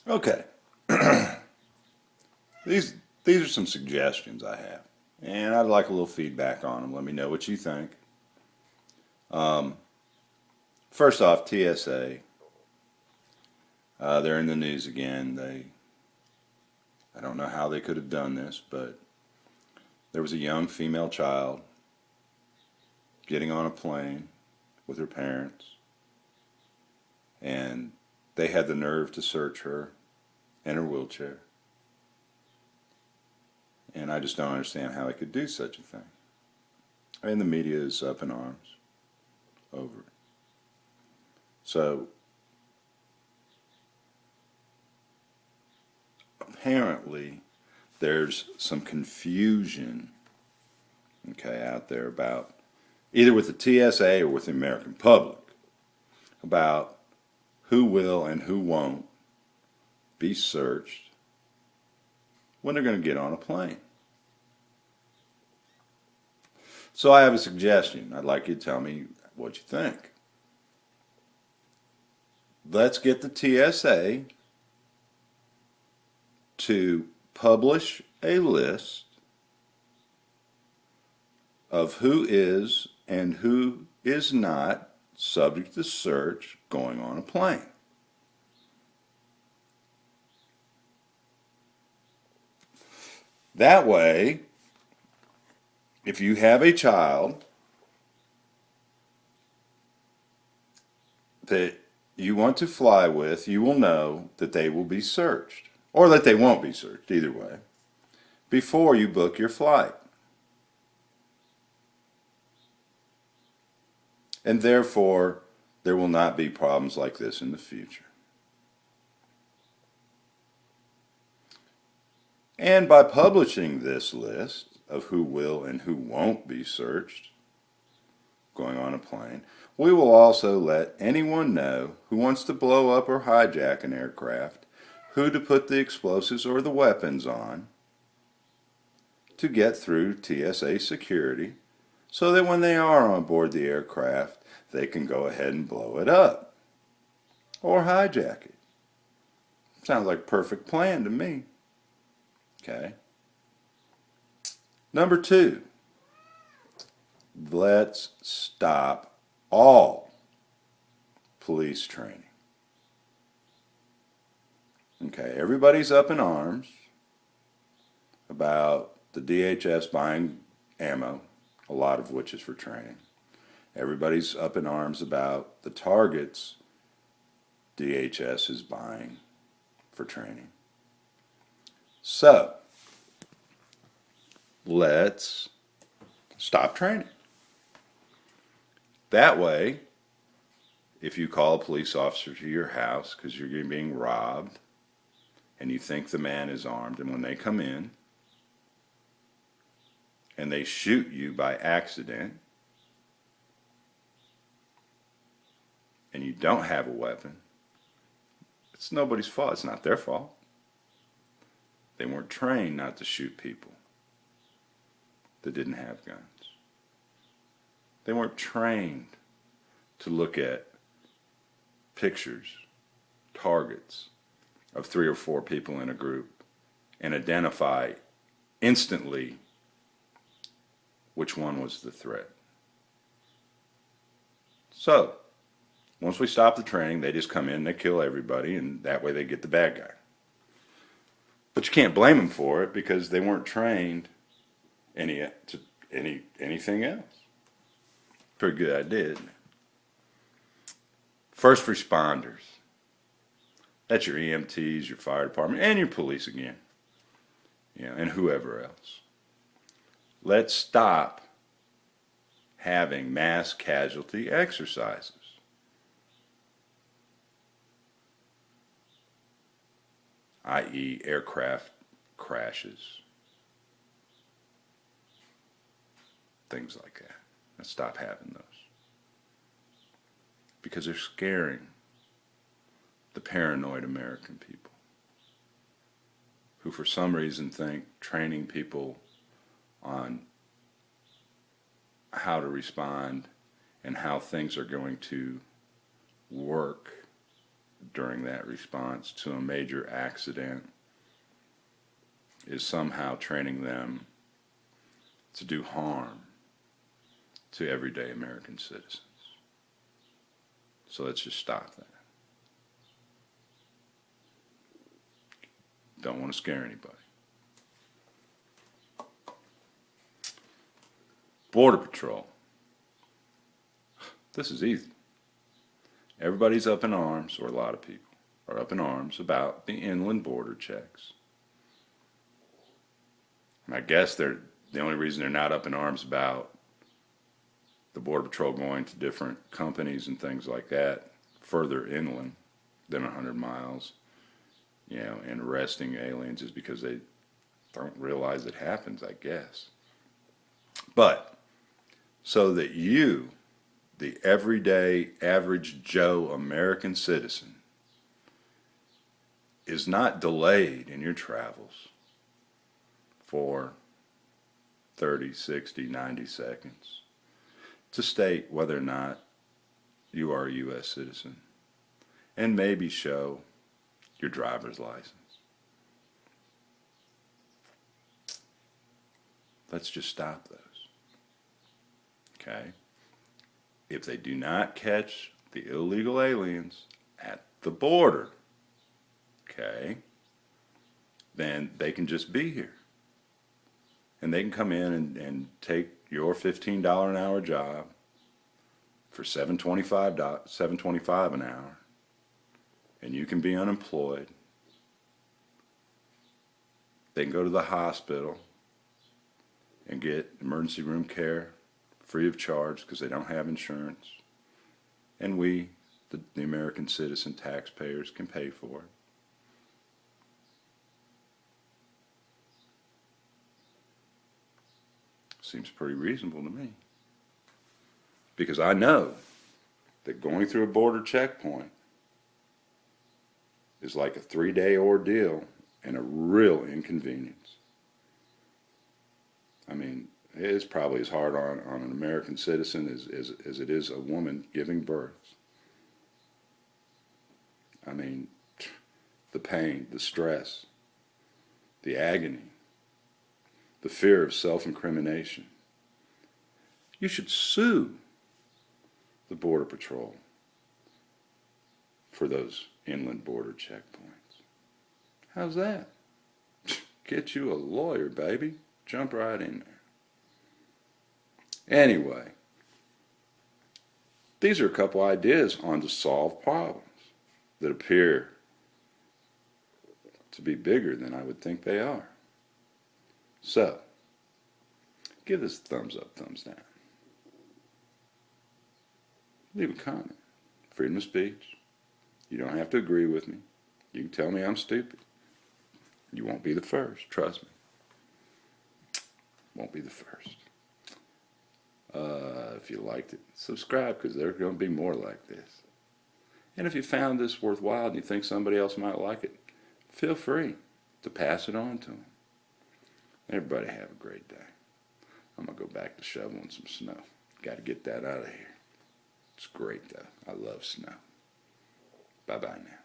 Okay. These are some suggestions I have, and I'd like a little feedback on them. Let me know what you think. Um, First off, TSA. They're in the news again. I don't know how they could have done this, but there was a young female child getting on a plane with her parents, and they had the nerve to search her in her wheelchair. And I just don't understand how they could do such a thing. And the media is up in arms over it. So apparently there's some confusion, okay, out there about either with the TSA or with the American public about who will and who won't be searched when they're going to get on a plane. So I have a suggestion. I'd like you to tell me what you think. Let's get the TSA to publish a list of who is and who is not subject to search going on a plane. That way, if you have a child that you want to fly with, you will know that they will be searched, or that they won't be searched, either way, before you book your flight. And therefore, there will not be problems like this in the future. And by publishing this list of who will and who won't be searched going on a plane, we will also let anyone know who wants to blow up or hijack an aircraft who to put the explosives or the weapons on to get through TSA security so that when they are on board the aircraft, they can go ahead and blow it up or hijack it. Sounds like a perfect plan to me. Okay. Number 2, let's stop all police training. Okay, everybody's up in arms about the DHS buying ammo, a lot of which is for training. Everybody's up in arms about the targets DHS is buying for training. So, let's stop training. That way, if you call a police officer to your house because you're being robbed and you think the man is armed, and when they come in and they shoot you by accident and you don't have a weapon, it's nobody's fault. It's not their fault. They weren't trained not to shoot people that didn't have guns. They weren't trained to look at pictures, targets of 3 or 4 people in a group and identify instantly which one was the threat. So, once we stop the training, they just come in, they kill everybody, and that way they get the bad guy. But you can't blame them for it because they weren't trained anything else. Pretty good idea, isn't it? First responders. That's your EMTs, your fire department, and your police again. And whoever else. Let's stop having mass casualty exercises. I.e. aircraft crashes. Things like that. Let's stop having those. Because they're scaring the paranoid American people who for some reason think training people on how to respond and how things are going to work during that response to a major accident is somehow training them to do harm to everyday American citizens. So let's just stop that. Don't want to scare anybody. Border Patrol. This is easy. Everybody's up in arms, or a lot of people are up in arms about the inland border checks. And I guess the only reason they're not up in arms about the Border Patrol going to different companies and things like that further inland than 100 miles, and arresting aliens is because they don't realize it happens, I guess. But so that you, the everyday, average Joe American citizen, is not delayed in your travels for 30, 60, 90 seconds to state whether or not you are a U.S. citizen and maybe show your driver's license. Let's just stop those. Okay? If they do not catch the illegal aliens at the border, okay, then they can just be here. And they can come in and take your $15 an hour job for $7.25 an hour, and you can be unemployed. They can go to the hospital and get emergency room care free of charge because they don't have insurance. And we, the American citizen taxpayers, can pay for it. Seems pretty reasonable to me. Because I know that going through a border checkpoint is like a 3-day ordeal and a real inconvenience. I mean, it's probably as hard on an American citizen as it is a woman giving birth. I mean, the pain, the stress, the agony, the fear of self-incrimination. You should sue the Border Patrol for those inland border checkpoints. How's that? Get you a lawyer, baby. Jump right in there. Anyway, these are a couple ideas on to solve problems that appear to be bigger than I would think they are. So, give this a thumbs up, thumbs down. Leave a comment. Freedom of speech. You don't have to agree with me. You can tell me I'm stupid. You won't be the first, trust me. Won't be the first. If you liked it, subscribe, because there's going to be more like this. And if you found this worthwhile and you think somebody else might like it, feel free to pass it on to them. Everybody have a great day. I'm going to go back to shoveling some snow. Got to get that out of here. It's great, though. I love snow. Bye-bye now.